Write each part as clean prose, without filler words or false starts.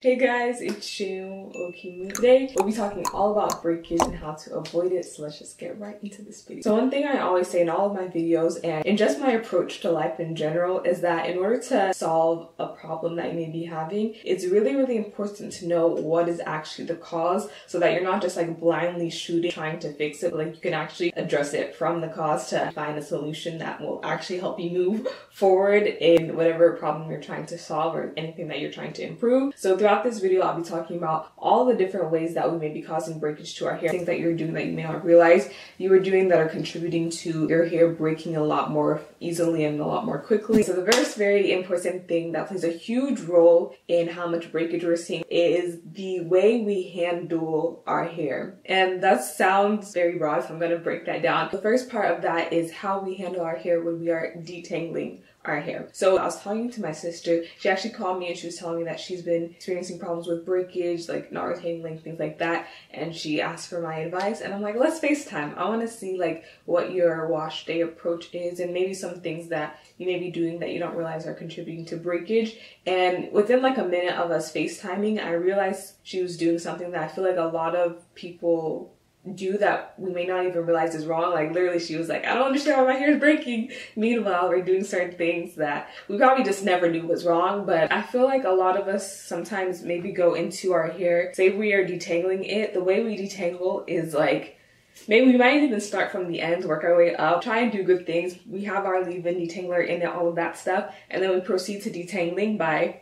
Hey guys, it's Shim Okimi. Today we'll be talking all about breakage and how to avoid it, so let's just get right into this video. So one thing I always say in all of my videos and in just my approach to life in general is that in order to solve a problem that you may be having, it's really important to know what is actually the cause so that you're not just like blindly shooting trying to fix it, but like you can actually address it from the cause to find a solution that will actually help you move forward in whatever problem you're trying to solve or anything that you're trying to improve. So throughout this video, I'll be talking about all the different ways that we may be causing breakage to our hair, things that you're doing that you may not realize you are doing that are contributing to your hair breaking a lot more easily and a lot more quickly. So the first very important thing that plays a huge role in how much breakage we're seeing is the way we handle our hair. And that sounds very broad, so I'm going to break that down. The first part of that is how we handle our hair when we are detangling our hair. So I was talking to my sister. She actually called me and she was telling me that she's been experiencing problems with breakage, like not retangling, things like that. And she asked for my advice and I'm like, let's FaceTime. I want to see like what your wash day approach is and maybe some things that you may be doing that you don't realize are contributing to breakage. And within like a minute of us FaceTiming, I realized she was doing something that I feel like a lot of people do that we may not even realize is wrong. Like literally she was like, I don't understand why my hair is breaking. Meanwhile, we're doing certain things that we probably just never knew was wrong. But I feel like a lot of us sometimes maybe go into our hair, say we are detangling it, the way we detangle is like, maybe we might even start from the ends, work our way up, try and do good things. We have our leave-in detangler in it, all of that stuff. And then we proceed to detangling by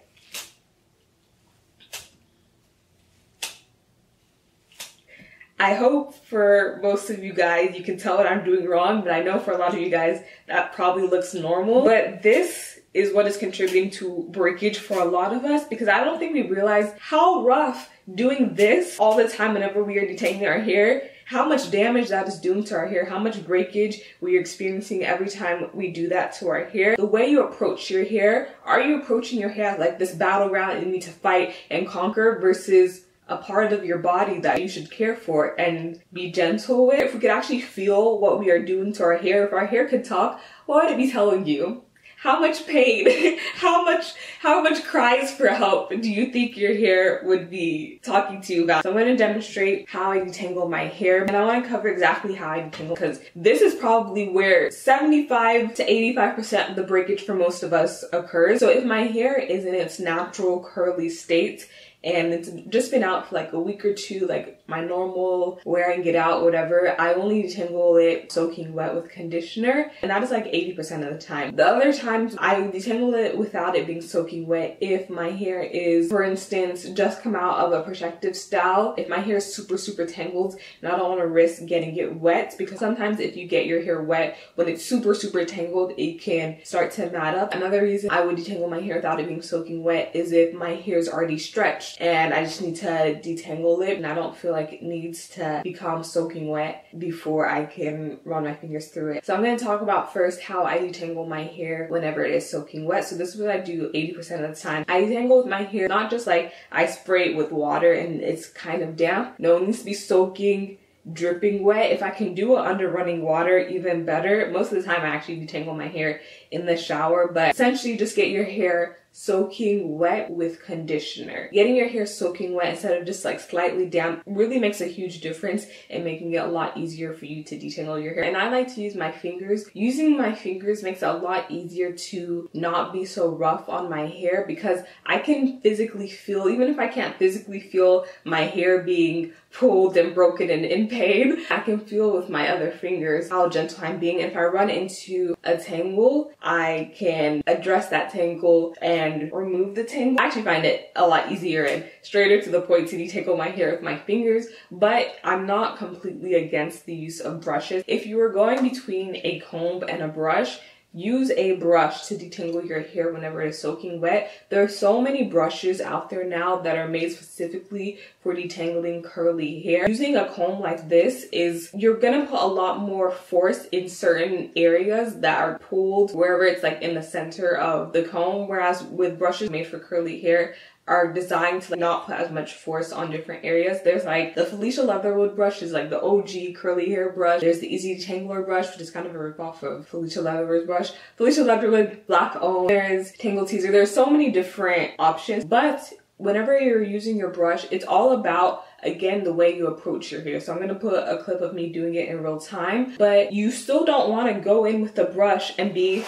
I hope for most of you guys, you can tell what I'm doing wrong, but I know for a lot of you guys, that probably looks normal. But this is what is contributing to breakage for a lot of us because I don't think we realize how rough doing this all the time whenever we are detangling our hair, how much damage that is doing to our hair, how much breakage we are experiencing every time we do that to our hair. The way you approach your hair, are you approaching your hair like this battleground and you need to fight and conquer versus a part of your body that you should care for and be gentle with? If we could actually feel what we are doing to our hair, if our hair could talk, what would it be telling you? How much pain, how much cries for help do you think your hair would be talking to you about? So I'm going to demonstrate how I detangle my hair, and I want to cover exactly how I detangle because this is probably where 75 to 85% of the breakage for most of us occurs. So if my hair is in its natural curly state, and it's just been out for like a week or two, like my normal wear and get out, whatever, I only detangle it soaking wet with conditioner, and that is like 80% of the time. The other times I detangle it without it being soaking wet if my hair is, for instance, just come out of a protective style. If my hair is super tangled and I don't want to risk getting it wet, because sometimes if you get your hair wet when it's super tangled, it can start to mat up. Another reason I would detangle my hair without it being soaking wet is if my hair is already stretched and I just need to detangle it and I don't feel like it needs to become soaking wet before I can run my fingers through it. So I'm going to talk about first how I detangle my hair whenever it is soaking wet. So this is what I do 80% of the time. I detangle with my hair, not just like I spray it with water and it's kind of damp. No, it needs to be soaking, dripping wet. If I can do it under running water, even better. Most of the time I actually detangle my hair in the shower, but essentially just get your hair soaking wet with conditioner. Getting your hair soaking wet instead of just like slightly damp really makes a huge difference in making it a lot easier for you to detangle your hair. And I like to use my fingers. Using my fingers makes it a lot easier to not be so rough on my hair because I can physically feel, even if I can't physically feel my hair being pulled and broken and in pain, I can feel with my other fingers how gentle I'm being. And if I run into a tangle, I can address that tangle and remove the tangle. I actually find it a lot easier and straighter to the point to detangle my hair with my fingers, but I'm not completely against the use of brushes. If you are going between a comb and a brush, use a brush to detangle your hair whenever it's soaking wet. There are so many brushes out there now that are made specifically for detangling curly hair. Using a comb like this is, you're gonna put a lot more force in certain areas that are pulled wherever it's like in the center of the comb, whereas with brushes made for curly hair, are designed to not put as much force on different areas. There's like the Felicia Leatherwood brush is like the OG curly hair brush. There's the Easy Detangler brush, which is kind of a ripoff of Felicia Leatherwood's brush. Felicia Leatherwood, black owned. There's Tangle Teaser. There's so many different options, but whenever you're using your brush, it's all about, again, the way you approach your hair. So I'm going to put a clip of me doing it in real time, but you still don't want to go in with the brush and be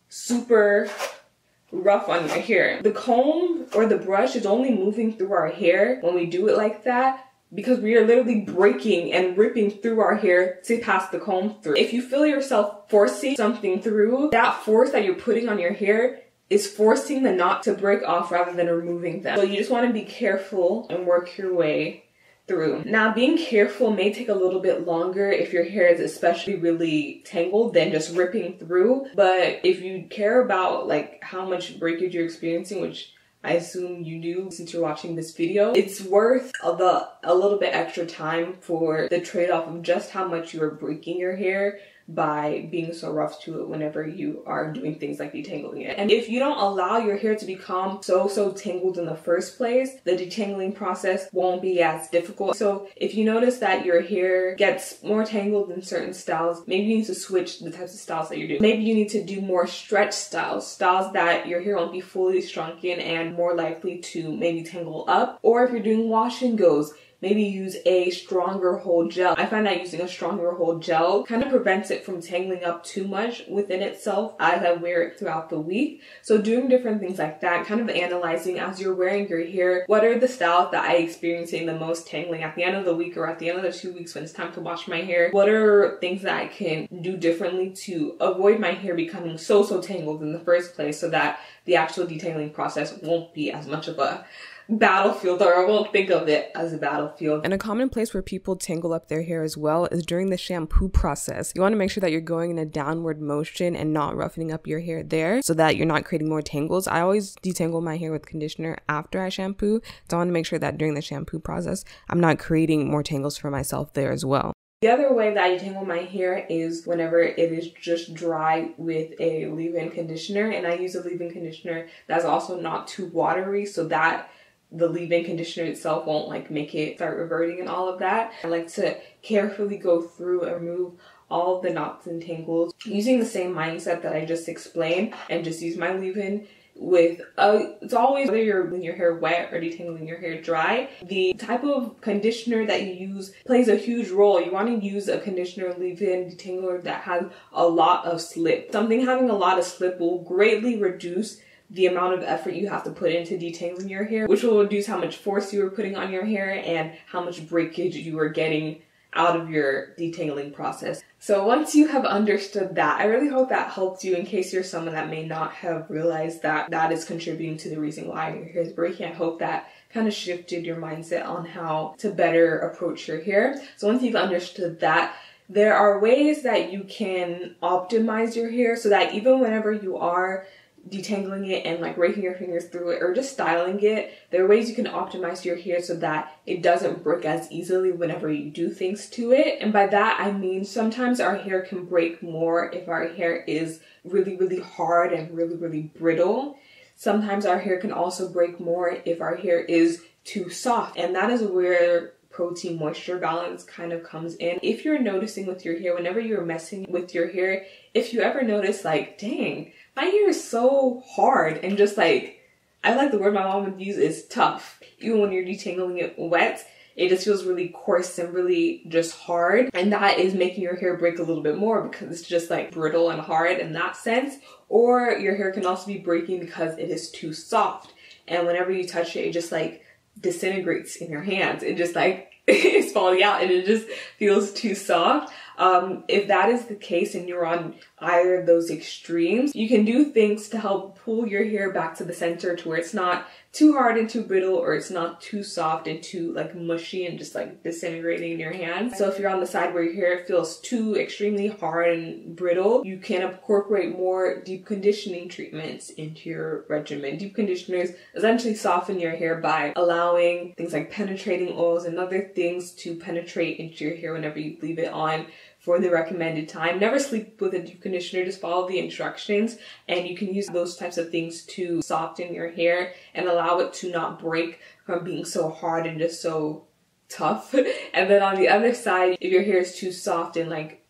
super rough on your hair. The comb or the brush is only moving through our hair when we do it like that, because we are literally breaking and ripping through our hair to pass the comb through. If you feel yourself forcing something through, that force that you're putting on your hair is forcing the knot to break off rather than removing them. So you just want to be careful and work your way through. Now, being careful may take a little bit longer if your hair is especially really tangled than just ripping through. But if you care about like how much breakage you're experiencing, which I assume you do since you're watching this video, it's worth a little bit extra time for the trade-off of just how much you are breaking your hair by being so rough to it whenever you are doing things like detangling it. And if you don't allow your hair to become so tangled in the first place, the detangling process won't be as difficult. So if you notice that your hair gets more tangled in certain styles, maybe you need to switch the types of styles that you do. Maybe you need to do more stretch styles that your hair won't be fully shrunken and more likely to maybe tangle up. Or if you're doing wash and goes, maybe use a stronger hold gel. I find that using a stronger hold gel kind of prevents it from tangling up too much within itself as I wear it throughout the week. So doing different things like that, kind of analyzing as you're wearing your hair, what are the styles that I experiencing the most tangling at the end of the week or at the end of the 2 weeks when it's time to wash my hair? What are things that I can do differently to avoid my hair becoming so tangled in the first place, so that the actual detangling process won't be as much of a battlefield, or I won't think of it as a battlefield. And a common place where people tangle up their hair as well is during the shampoo process. You want to make sure that you're going in a downward motion and not roughening up your hair there so that you're not creating more tangles. I always detangle my hair with conditioner after I shampoo, so I want to make sure that during the shampoo process I'm not creating more tangles for myself there as well. The other way that I detangle my hair is whenever it is just dry with a leave-in conditioner, and I use a leave-in conditioner that's also not too watery so that the leave-in conditioner itself won't like make it start reverting and all of that. I like to carefully go through and remove all of the knots and tangles using the same mindset that I just explained, and just use my leave-in with it's always whether you're leaving your hair wet or detangling your hair dry, the type of conditioner that you use plays a huge role. You want to use a conditioner leave-in detangler that has a lot of slip. Something having a lot of slip will greatly reduce the amount of effort you have to put into detangling your hair, which will reduce how much force you are putting on your hair and how much breakage you are getting out of your detangling process. So once you have understood that, I really hope that helps you in case you're someone that may not have realized that that is contributing to the reason why your hair is breaking. I hope that kind of shifted your mindset on how to better approach your hair. So once you've understood that, there are ways that you can optimize your hair so that even whenever you are detangling it and like raking your fingers through it or just styling it, there are ways you can optimize your hair so that it doesn't break as easily whenever you do things to it. And by that I mean sometimes our hair can break more if our hair is really hard and really brittle. Sometimes our hair can also break more if our hair is too soft, and that is where protein moisture balance kind of comes in. If you're noticing with your hair, whenever you're messing with your hair, if you ever notice like, dang, my hair is so hard and just like, I like the word my mom would use is tough. Even when you're detangling it wet, it just feels really coarse and really just hard. And that is making your hair break a little bit more because it's just like brittle and hard in that sense. Or your hair can also be breaking because it is too soft. And whenever you touch it, it just like disintegrates in your hands. It just like it's falling out and it just feels too soft. If that is the case and you're on either of those extremes, you can do things to help pull your hair back to the center to where it's not too hard and too brittle, or it's not too soft and too like mushy and just like disintegrating in your hands. So if you're on the side where your hair feels too extremely hard and brittle, you can incorporate more deep conditioning treatments into your regimen. Deep conditioners essentially soften your hair by allowing things like penetrating oils and other things to penetrate into your hair whenever you leave it on for the recommended time. Never sleep with a deep conditioner, just follow the instructions, and you can use those types of things to soften your hair and allow it to not break from being so hard and just so tough. And then on the other side, if your hair is too soft and like,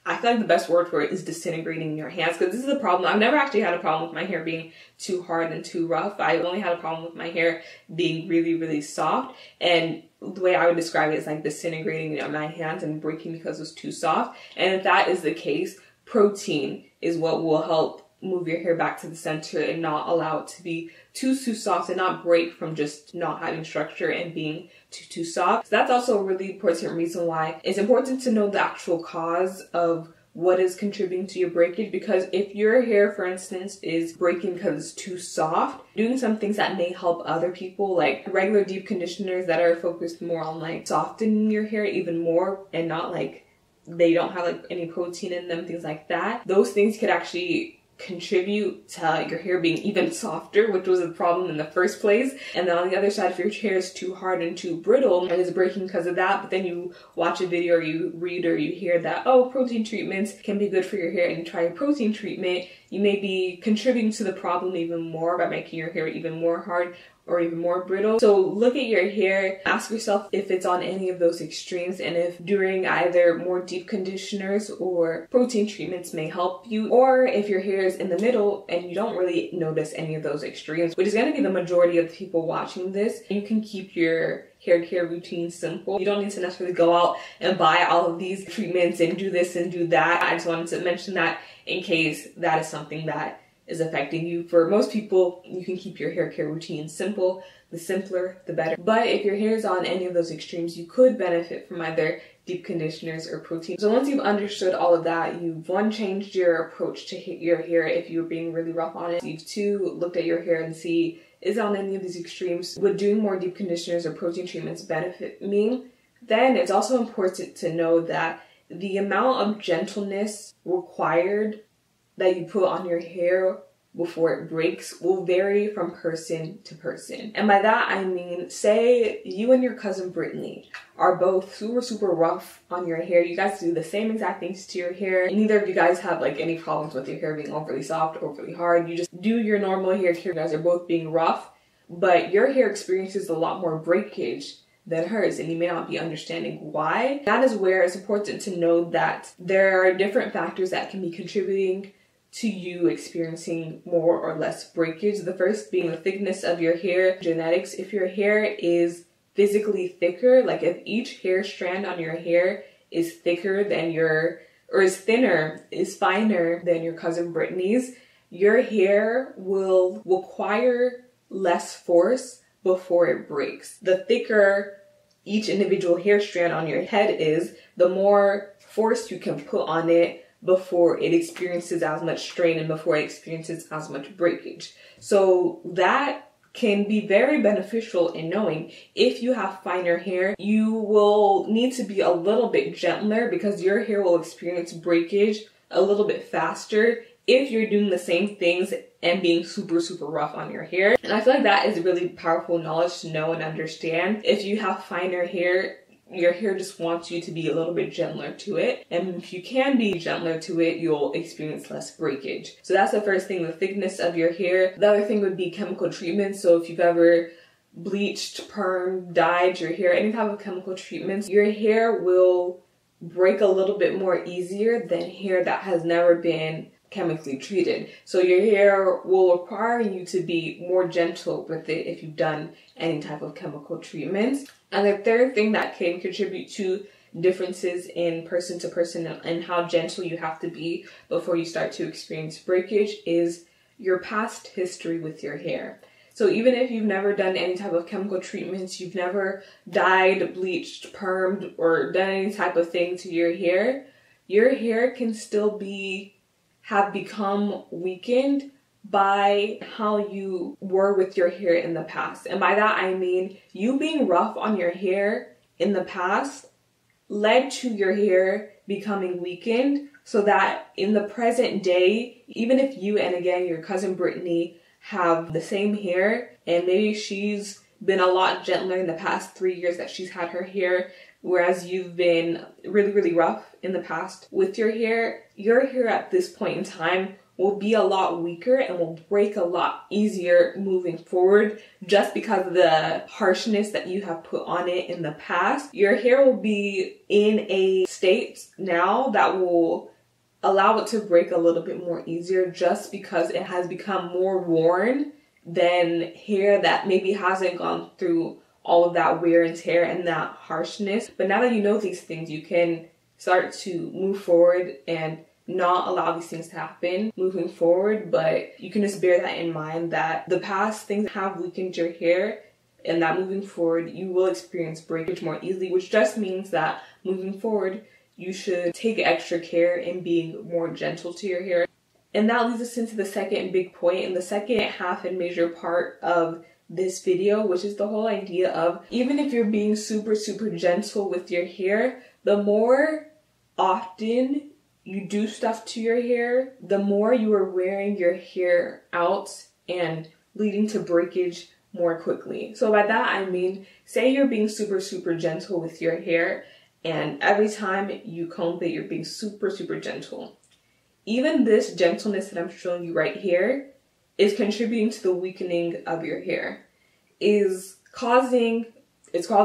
I feel like the best word for it is disintegrating in your hands, because this is a problem. I've never actually had a problem with my hair being too hard and too rough. I've only had a problem with my hair being really, really soft. And the way I would describe it is like disintegrating in my hands and breaking because it's too soft. And if that is the case, protein is what will help move your hair back to the center and not allow it to be too soft and not break from just not having structure and being too soft. So that's also a really important reason why it's important to know the actual cause of what is contributing to your breakage, because if your hair, for instance, is breaking because it's too soft, doing some things that may help other people, like regular deep conditioners that are focused more on like softening your hair even more and not like they don't have like any protein in them, things like that. Those things could actually contribute to your hair being even softer, which was a problem in the first place. And then on the other side, if your hair is too hard and too brittle and is breaking because of that, but then you watch a video or you read or you hear that, oh, protein treatments can be good for your hair, and you try a protein treatment, you may be contributing to the problem even more by making your hair even more hard or even more brittle. So look at your hair, ask yourself if it's on any of those extremes, and if doing either more deep conditioners or protein treatments may help you, or if your hair is in the middle and you don't really notice any of those extremes, which is going to be the majority of the people watching this. You can keep your hair care routine simple. You don't need to necessarily go out and buy all of these treatments and do this and do that. I just wanted to mention that in case that is something that is affecting you. For most people, you can keep your hair care routine simple. The simpler, the better. But if your hair is on any of those extremes, you could benefit from either deep conditioners or protein. So once you've understood all of that, you've one, changed your approach to your hair if you're being really rough on it. You've two, looked at your hair and see, is it on any of these extremes? Would doing more deep conditioners or protein treatments benefit me? Then it's also important to know that the amount of gentleness required that you put on your hair before it breaks will vary from person to person. And by that, I mean, say you and your cousin Brittany are both super rough on your hair. You guys do the same exact things to your hair, and neither of you guys have like any problems with your hair being overly soft or overly hard. You just do your normal hair care. You guys are both being rough, but your hair experiences a lot more breakage than hers, and you may not be understanding why. That is where it's important to know that there are different factors that can be contributing to you experiencing more or less breakage. The first being the thickness of your hair, genetics. If your hair is physically thicker, like if each hair strand on your hair is thicker than your, or is thinner, is finer than your cousin Brittany's, your hair will require less force before it breaks. The thicker each individual hair strand on your head is, the more force you can put on it before it experiences as much strain and before it experiences as much breakage. So that can be very beneficial in knowing if you have finer hair, you will need to be a little bit gentler because your hair will experience breakage a little bit faster if you're doing the same things and being super rough on your hair. And I feel like that is really powerful knowledge to know and understand. If you have finer hair, your hair just wants you to be a little bit gentler to it. And if you can be gentler to it, you'll experience less breakage. So that's the first thing, the thickness of your hair. The other thing would be chemical treatment. So if you've ever bleached, permed, dyed your hair, any type of chemical treatments, your hair will break a little bit more easier than hair that has never been chemically treated. So your hair will require you to be more gentle with it if you've done any type of chemical treatments. And the third thing that can contribute to differences in person to person and how gentle you have to be before you start to experience breakage is your past history with your hair. So even if you've never done any type of chemical treatments, you've never dyed, bleached, permed, or done any type of thing to your hair can still have become weakened by how you were with your hair in the past. And by that I mean you being rough on your hair in the past led to your hair becoming weakened, so that in the present day, even if you and again your cousin Brittany have the same hair and maybe she's been a lot gentler in the past 3 years that she's had her hair, whereas you've been really rough in the past with your hair at this point in time will be a lot weaker and will break a lot easier moving forward just because of the harshness that you have put on it in the past. Your hair will be in a state now that will allow it to break a little bit more easier just because it has become more worn than hair that maybe hasn't gone through all of that wear and tear and that harshness. But now that you know these things, you can start to move forward and not allow these things to happen moving forward. But you can just bear that in mind, that the past things have weakened your hair, and that moving forward you will experience breakage more easily, which just means that moving forward you should take extra care in being more gentle to your hair. And that leads us into the second big point and the second half and major part of this video, which is the whole idea of, even if you're being super gentle with your hair, the more often you do stuff to your hair, the more you are wearing your hair out and leading to breakage more quickly. So by that I mean, say you're being super gentle with your hair, and every time you comb it, you're being super gentle. Even this gentleness that I'm showing you right here is contributing to the weakening of your hair. It's called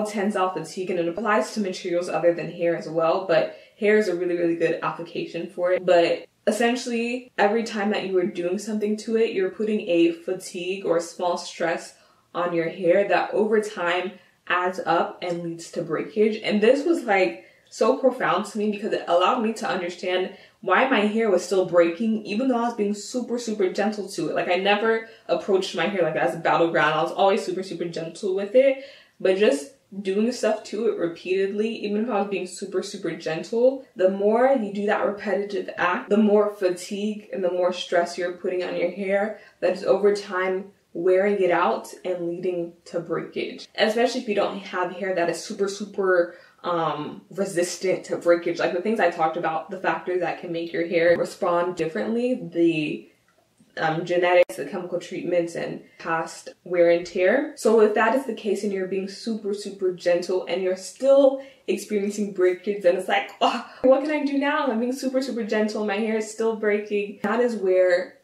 tensile fatigue, and it applies to materials other than hair as well, but hair is a really good application for it. But essentially, every time that you are doing something to it, you're putting a fatigue or a small stress on your hair that over time adds up and leads to breakage. And this was like so profound to me because it allowed me to understand why my hair was still breaking even though I was being super gentle to it. Like, I never approached my hair like as a battleground. I was always super gentle with it, but just doing stuff to it repeatedly, even if I was being super gentle, the more you do that repetitive act, the more fatigue and the more stress you're putting on your hair that is over time wearing it out and leading to breakage. Especially if you don't have hair that is super resistant to breakage. Like the things I talked about, the factors that can make your hair respond differently, the genetics, the chemical treatments, and past wear and tear. So if that is the case and you're being super gentle and you're still experiencing breakage, and it's like, oh, what can I do now? I'm being super gentle, my hair is still breaking. That is where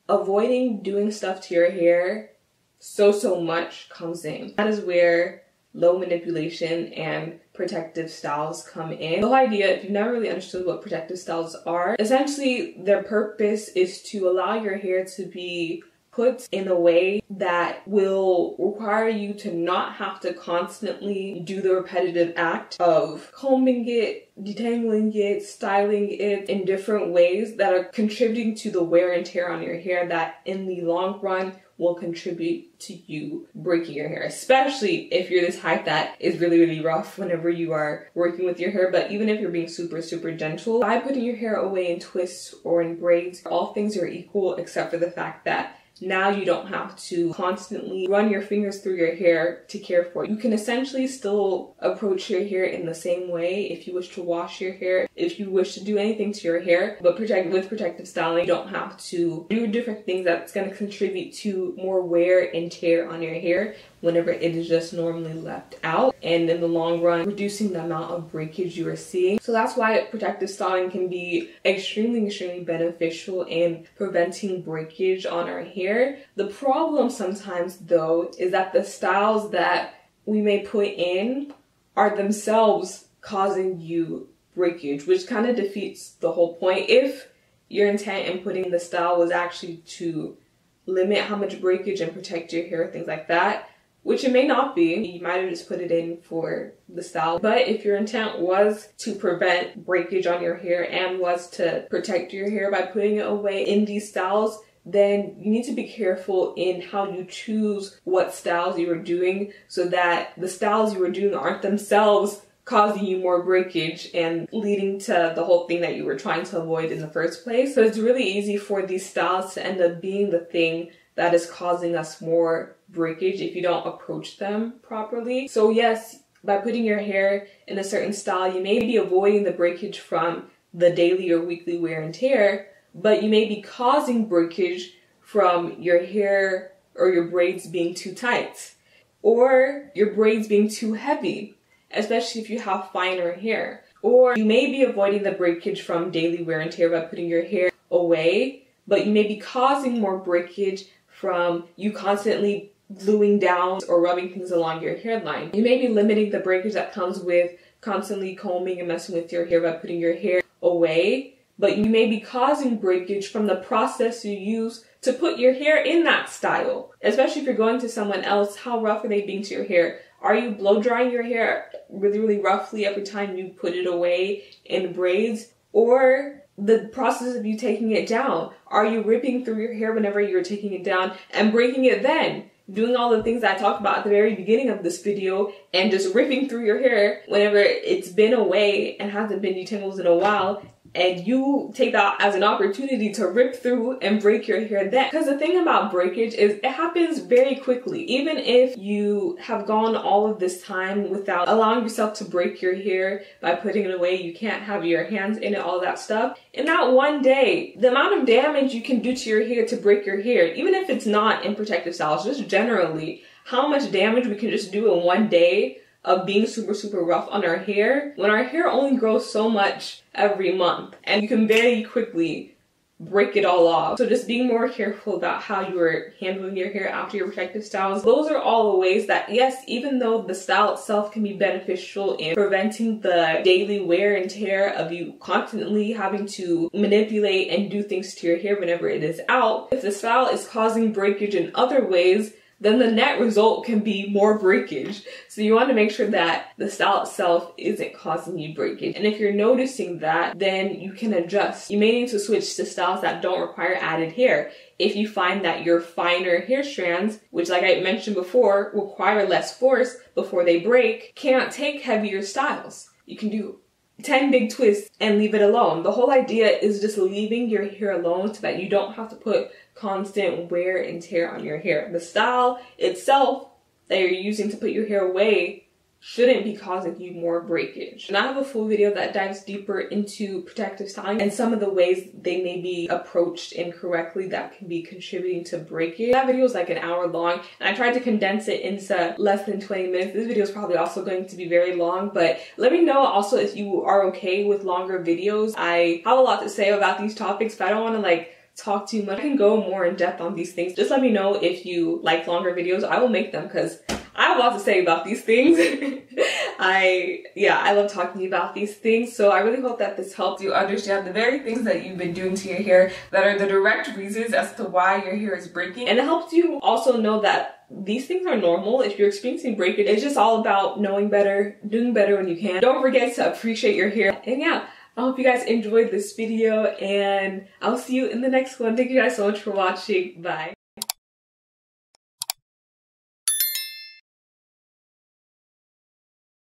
avoiding doing stuff to your hair so much comes in. That is where low manipulation and protective styles come in. The whole idea, if you've never really understood what protective styles are, essentially their purpose is to allow your hair to be put in a way that will require you to not have to constantly do the repetitive act of combing it, detangling it, styling it in different ways that are contributing to the wear and tear on your hair that in the long run will contribute to you breaking your hair, especially if you're this type that is really rough whenever you are working with your hair. But even if you're being super gentle, by putting your hair away in twists or in braids, all things are equal except for the fact that now you don't have to constantly run your fingers through your hair to care for it. You can essentially still approach your hair in the same way if you wish to wash your hair, if you wish to do anything to your hair, but with protective styling, you don't have to do different things that's going to contribute to more wear and tear on your hair whenever it is just normally left out, and in the long run reducing the amount of breakage you are seeing. So that's why protective styling can be extremely beneficial in preventing breakage on our hair. The problem sometimes though is that the styles that we may put in are themselves causing you breakage, which kind of defeats the whole point. If your intent in putting the style was actually to limit how much breakage and protect your hair, things like that, which it may not be, you might have just put it in for the style. But if your intent was to prevent breakage on your hair and was to protect your hair by putting it away in these styles, then you need to be careful in how you choose what styles you are doing so that the styles you are doing aren't themselves causing you more breakage and leading to the whole thing that you were trying to avoid in the first place. So it's really easy for these styles to end up being the thing that is causing us more breakage if you don't approach them properly. So yes, by putting your hair in a certain style, you may be avoiding the breakage from the daily or weekly wear and tear, but you may be causing breakage from your hair or your braids being too tight or your braids being too heavy, especially if you have finer hair. Or you may be avoiding the breakage from daily wear and tear by putting your hair away, but you may be causing more breakage from you constantly gluing down or rubbing things along your hairline. You may be limiting the breakage that comes with constantly combing and messing with your hair by putting your hair away, but you may be causing breakage from the process you use to put your hair in that style. Especially if you're going to someone else, how rough are they being to your hair? Are you blow drying your hair really roughly every time you put it away in braids? Or the process of you taking it down? Are you ripping through your hair whenever you're taking it down and breaking it then? Doing all the things I talked about at the very beginning of this video and just ripping through your hair whenever it's been away and hasn't been detangled in a while, and you take that as an opportunity to rip through and break your hair then. Because the thing about breakage is it happens very quickly. Even if you have gone all of this time without allowing yourself to break your hair by putting it away, you can't have your hands in it, all that stuff. In that one day, the amount of damage you can do to your hair to break your hair, even if it's not in protective styles, just generally, how much damage we can just do in one day of being super rough on our hair, when our hair only grows so much every month and you can very quickly break it all off. So just being more careful about how you are handling your hair after your protective styles. Those are all the ways that, yes, even though the style itself can be beneficial in preventing the daily wear and tear of you constantly having to manipulate and do things to your hair whenever it is out, if the style is causing breakage in other ways, then the net result can be more breakage. So you want to make sure that the style itself isn't causing you breakage. And if you're noticing that, then you can adjust. You may need to switch to styles that don't require added hair. If you find that your finer hair strands, which like I mentioned before, require less force before they break, can't take heavier styles. You can do 10 big twists and leave it alone. The whole idea is just leaving your hair alone so that you don't have to put constant wear and tear on your hair. The style itself that you're using to put your hair away shouldn't be causing you more breakage. And I have a full video that dives deeper into protective styling and some of the ways they may be approached incorrectly that can be contributing to breakage. That video is like an hour long and I tried to condense it into less than 20 minutes. This video is probably also going to be very long, but let me know also if you are okay with longer videos. I have a lot to say about these topics, but I don't want to like talk too much. I can go more in depth on these things. Just let me know if you like longer videos. I will make them because I have a lot to say about these things. I love talking about these things. So I really hope that this helps you understand the very things that you've been doing to your hair that are the direct reasons as to why your hair is breaking. And it helps you also know that these things are normal. If you're experiencing breakage, it's just all about knowing better, doing better when you can. Don't forget to appreciate your hair. And yeah, I hope you guys enjoyed this video and I'll see you in the next one. Thank you guys so much for watching. Bye.